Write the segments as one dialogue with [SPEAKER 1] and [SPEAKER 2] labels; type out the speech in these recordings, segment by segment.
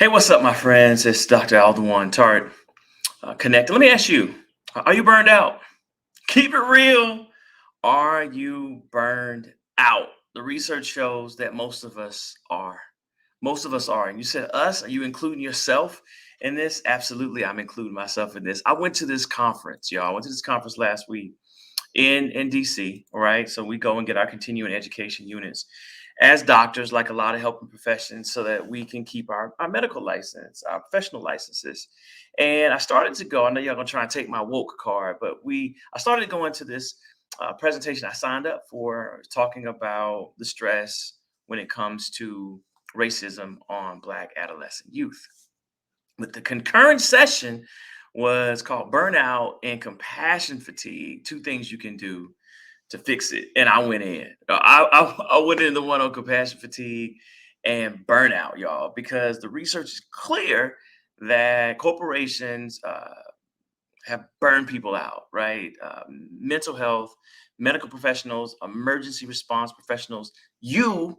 [SPEAKER 1] Hey, what's up, my friends? It's Dr. Alduan Tartt Connected. Let me ask you, are you burned out? Keep it real. Are you burned out? The research shows that most of us are. Most of us are. And you said us, are you including yourself in this? Absolutely, I'm including myself in this. I went to this conference, y'all. I went to this conference last week in DC, all right? So we go and get our continuing education units as doctors, like a lot of helping professions, so that we can keep our medical license, our professional licenses. And I started to go, I know y'all gonna try and take my woke card, but I started going to this presentation I signed up for talking about the stress when it comes to racism on Black adolescent youth. But the concurrent session was called Burnout and Compassion Fatigue, two things you can do to fix it. And I went in. I went in the one on compassion fatigue and burnout, y'all, because the research is clear that corporations have burned people out, right? Mental health, medical professionals, emergency response professionals, you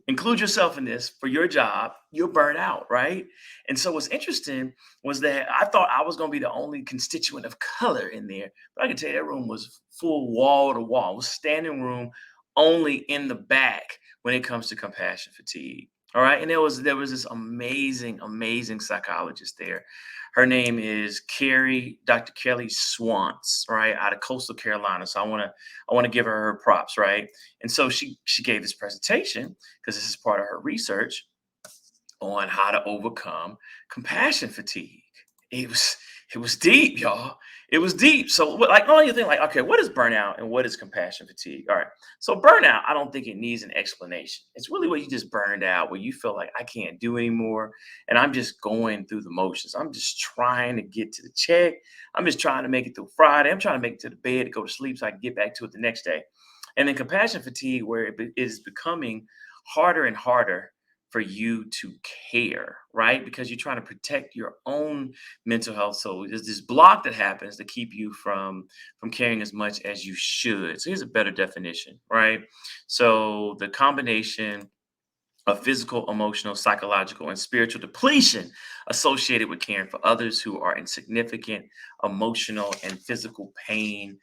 [SPEAKER 1] include yourself in this for your job, you're burnt out, right? And so what's interesting was that I thought I was going to be the only constituent of color in there, but I can tell you that room was full wall to wall. It was standing room only in the back when it comes to compassion fatigue. All right, and there was this amazing psychologist there. Her name is Dr. Kelly Swans, right, out of Coastal Carolina. So I want to give her props, right? And so she gave this presentation because this is part of her research on how to overcome compassion fatigue. It was it was deep, y'all. It was deep. So like all you think like, okay, what is burnout and what is compassion fatigue? All right. So burnout, I don't think it needs an explanation. It's really where you just burned out, where you feel like I can't do anymore. And I'm just going through the motions. I'm just trying to get to the check. I'm just trying to make it through Friday. I'm trying to make it to the bed to go to sleep so I can get back to it the next day. And then compassion fatigue, where it is becoming harder and harder for you to care, right? Because you're trying to protect your own mental health. So there's this block that happens to keep you from caring as much as you should. So here's a better definition, right? So the combination of physical, emotional, psychological, and spiritual depletion associated with caring for others who are in significant emotional and physical pain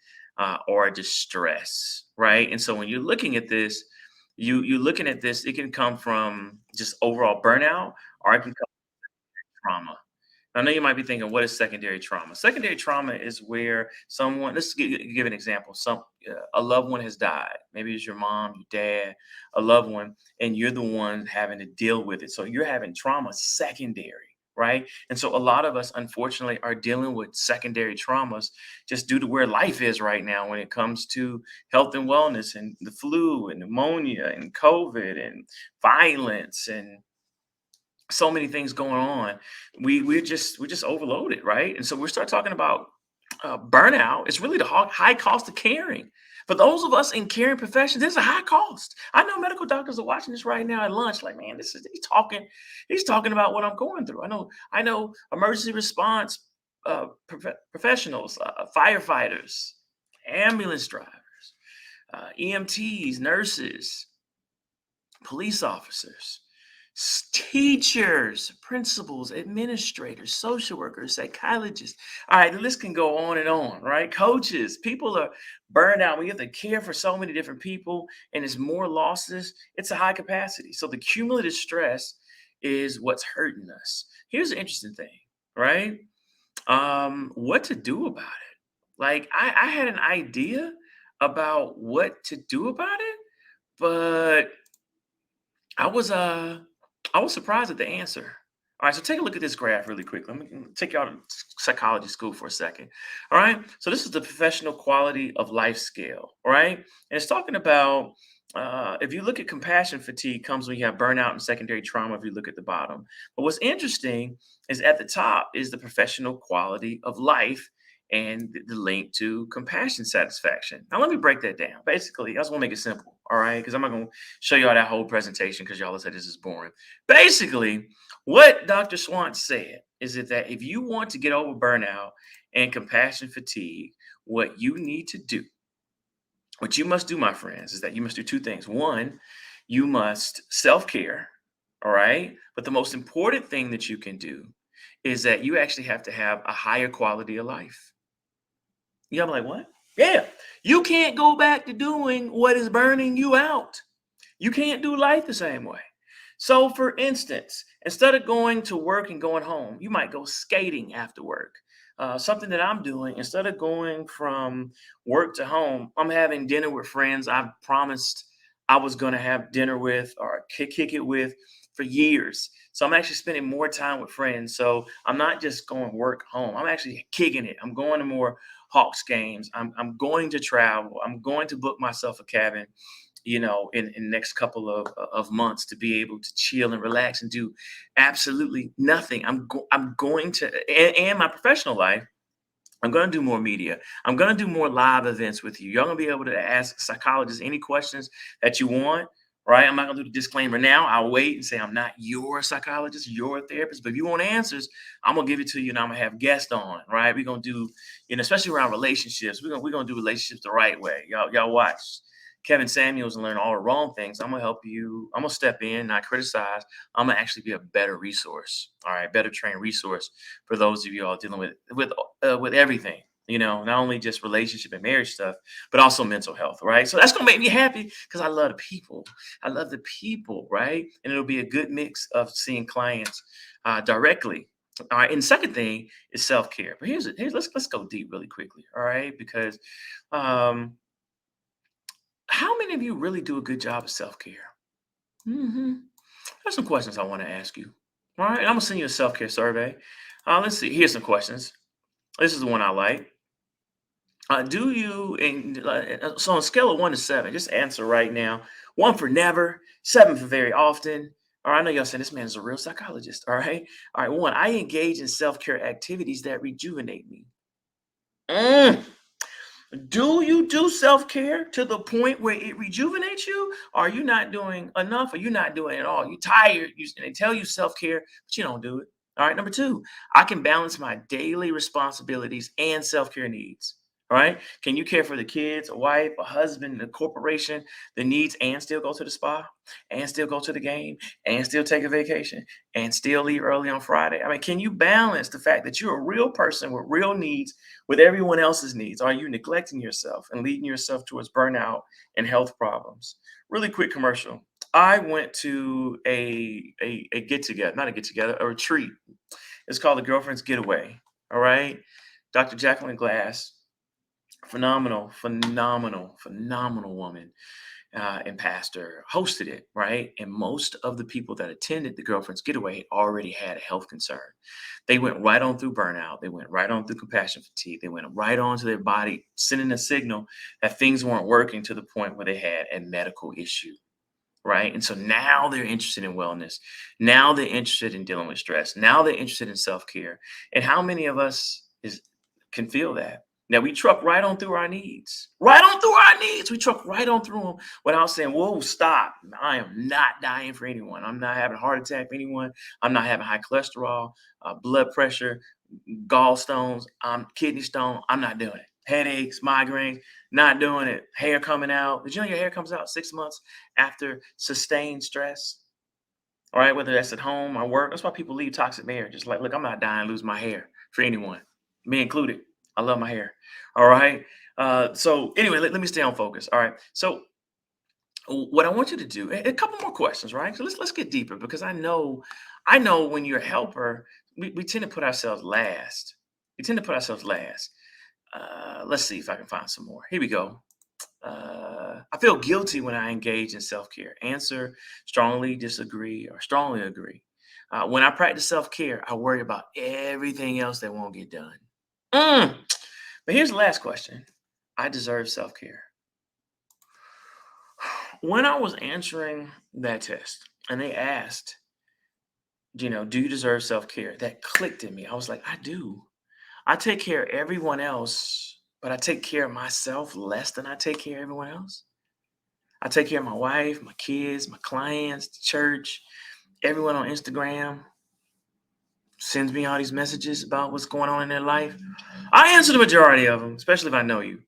[SPEAKER 1] or distress, right? And so when you're looking at this, you're looking at this, it can come from just overall burnout, or it can come from trauma. I know you might be thinking, what is secondary trauma? Secondary trauma is where someone, let's give an example. A loved one has died. Maybe it's your mom, your dad, a loved one, and you're the one having to deal with it. So you're having trauma secondary, right? And so a lot of us, unfortunately, are dealing with secondary traumas just due to where life is right now when it comes to health and wellness and the flu and pneumonia and COVID and violence and so many things going on. We're just overloaded, right? And so we start talking about burnout. It's really the high cost of caring. For those of us in caring professions, there's a high cost. I know medical doctors are watching this right now at lunch, like, man, this is he's talking about what I'm going through. I know emergency response professionals, firefighters, ambulance drivers, EMTs, nurses, police officers, teachers, principals, administrators, social workers, psychologists. All right, the list can go on and on, right? Coaches, people are burned out. We have to care for so many different people, and it's more losses. It's a high capacity. So the cumulative stress is what's hurting us. Here's the interesting thing, right? What to do about it? Like I had an idea about what to do about it, but I was uh I was surprised at the answer. All right, so take a look at this graph really quick. Let me take y'all to psychology school for a second. All right, so this is the professional quality of life scale. All right, and it's talking about if you look at compassion fatigue comes when you have burnout and secondary trauma. If you look at the bottom, but what's interesting is at the top is the professional quality of life and the link to compassion satisfaction. Now let me break that down. Basically, I just want to make it simple. All right, because I'm not going to show y'all that whole presentation because y'all will say this is boring. Basically, what Dr. Swan said is that if you want to get over burnout and compassion fatigue, what you need to do, what you must do, my friends, is that you must do two things. One, you must self care, All right. But the most important thing that you can do is that you actually have to have a higher quality of life. Yeah, I'm like, what? Yeah. You can't go back to doing what is burning you out. You can't do life the same way. So, for instance, instead of going to work and going home, you might go skating after work. Something that I'm doing, instead of going from work to home, I'm having dinner with friends I've promised I was going to have dinner with or kick it with for years. So, I'm actually spending more time with friends. So, I'm not just going work home, I'm actually kicking it. I'm going to more Hawks games. I'm going to travel. I'm going to book myself a cabin, in the next couple of months to be able to chill and relax and do absolutely nothing. I'm going to, and my professional life, I'm going to do more media. I'm going to do more live events with you. You're going to be able to ask psychologists any questions that you want. Right. I'm not going to do the disclaimer now. I'll wait and say I'm not your psychologist, your therapist. But if you want answers, I'm going to give it to you and I'm going to have guests on. Right. We're going to do, especially around relationships, we're going to do relationships the right way. Y'all watch Kevin Samuels and learn all the wrong things. I'm going to help you. I'm going to step in, not criticize. I'm going to actually be a better resource. All right. Better trained resource for those of you all dealing with everything, not only just relationship and marriage stuff, but also mental health, right? So that's gonna make me happy because I love the people. I love the people, right? And it'll be a good mix of seeing clients directly. All right. And the second thing is self care. But here's let's go deep really quickly. All right, because um, how many of you really do a good job of self care? There's some questions I want to ask you. All right, I'm gonna send you a self care survey. Let's see. Here's some questions. This is the one I like. Do you, so on a scale of 1 to 7, just answer right now. 1 for never, 7 for very often. All right, I know y'all saying this man is a real psychologist. All right. All right. 1, I engage in self care activities that rejuvenate me. Mm. Do you do self care to the point where it rejuvenates you? Or are you not doing enough? Or you not doing it at all? You tired? And they tell you self care, but you don't do it. All right. Number 2, I can balance my daily responsibilities and self care needs. All right. Can you care for the kids, a wife, a husband, a corporation, the needs, and still go to the spa, and still go to the game, and still take a vacation, and still leave early on Friday? I mean, can you balance the fact that you're a real person with real needs with everyone else's needs? Are you neglecting yourself and leading yourself towards burnout and health problems? Really quick commercial. I went to a get together, not a get together, a retreat. It's called the Girlfriend's Getaway. All right. Dr. Jacqueline Glass, phenomenal, phenomenal, phenomenal woman and pastor, hosted it, right? And most of the people that attended the Girlfriend's Getaway already had a health concern. They went right on through burnout. They went right on through compassion fatigue. They went right on to their body, sending a signal that things weren't working to the point where they had a medical issue. Right. And so now they're interested in wellness. Now they're interested in dealing with stress. Now they're interested in self care. And how many of us can feel that? Now we truck right on through our needs, right on through our needs. We truck right on through them without saying, whoa, stop. I am not dying for anyone. I'm not having a heart attack for anyone. I'm not having high cholesterol, blood pressure, gallstones, kidney stone. I'm not doing it. Headaches, migraines, not doing it. Hair coming out. Did you know your hair comes out 6 months after sustained stress? All right, whether that's at home or work. That's why people leave toxic marriages. Like, look, I'm not dying to lose my hair for anyone, me included. I love my hair. All right. So anyway, let me stay on focus. All right. So what I want you to do, a couple more questions, right? So let's get deeper because I know when you're a helper, we tend to put ourselves last. We tend to put ourselves last. Let's see if I can find some more. Here we go. I feel guilty when I engage in self care. Answer: strongly disagree or strongly agree. When I practice self care, I worry about everything else that won't get done. Mm. But here's the last question: I deserve self care. When I was answering that test and they asked, do you deserve self care? That clicked in me. I was like, I do. I take care of everyone else, but I take care of myself less than I take care of everyone else. I take care of my wife, my kids, my clients, the church, everyone on Instagram sends me all these messages about what's going on in their life. I answer the majority of them, especially if I know you.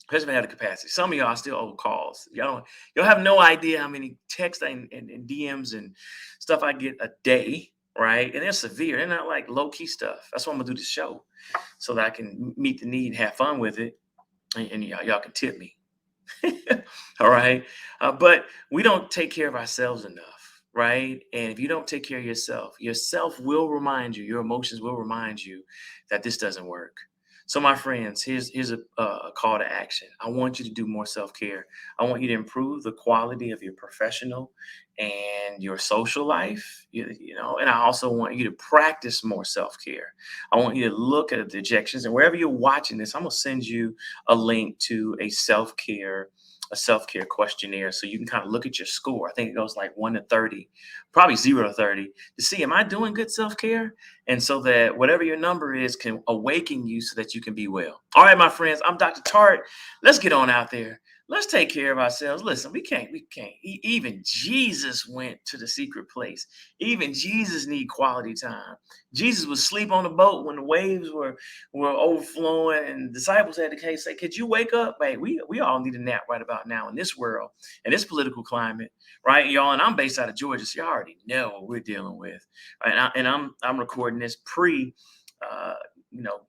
[SPEAKER 1] Especially if I have the capacity. Some of y'all still owe calls. Y'all have no idea how many texts and DMs and stuff I get a day, right? And they're severe. They're not like low key stuff. That's why I'm gonna do this show so that I can meet the need, have fun with it, and y'all can tip me. All right. But we don't take care of ourselves enough, right? And if you don't take care of yourself will remind you, your emotions will remind you that this doesn't work. So, my friends, here's a call to action. I want you to do more self care. I want you to improve the quality of your professional and your social life. And I also want you to practice more self care. I want you to look at the dejections, and wherever you're watching this, I'm gonna send you a link to a self care questionnaire so you can kind of look at your score. I think it goes like 1 to 30, probably 0 to 30, to see, am I doing good self-care? And so that whatever your number is can awaken you so that you can be well. All right, my friends, I'm Dr. Tartt. Let's get on out there. Let's take care of ourselves. Listen, we can't. Even Jesus went to the secret place. Even Jesus need quality time. Jesus would sleep on the boat when the waves were overflowing, and disciples had to say, "Could you wake up?" Hey, we all need a nap right about now in this world, in this political climate, right, y'all? And I'm based out of Georgia, so you already know what we're dealing with. And I'm recording this pre, uh, you know,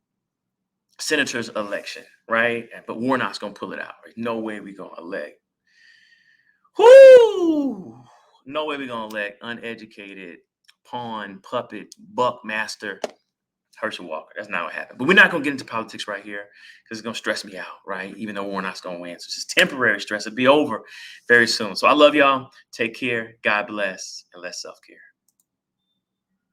[SPEAKER 1] senator's election, right? But Warnock's gonna pull it out. Right? No way we gonna elect. Whoo! No way we gonna elect uneducated pawn puppet buck master Herschel Walker. That's not what happened. But we're not going to get into politics right here because it's going to stress me out, right? Even though Warnock's going to win. So it's just temporary stress. It'll be over very soon. So I love y'all. Take care. God bless. And less self care.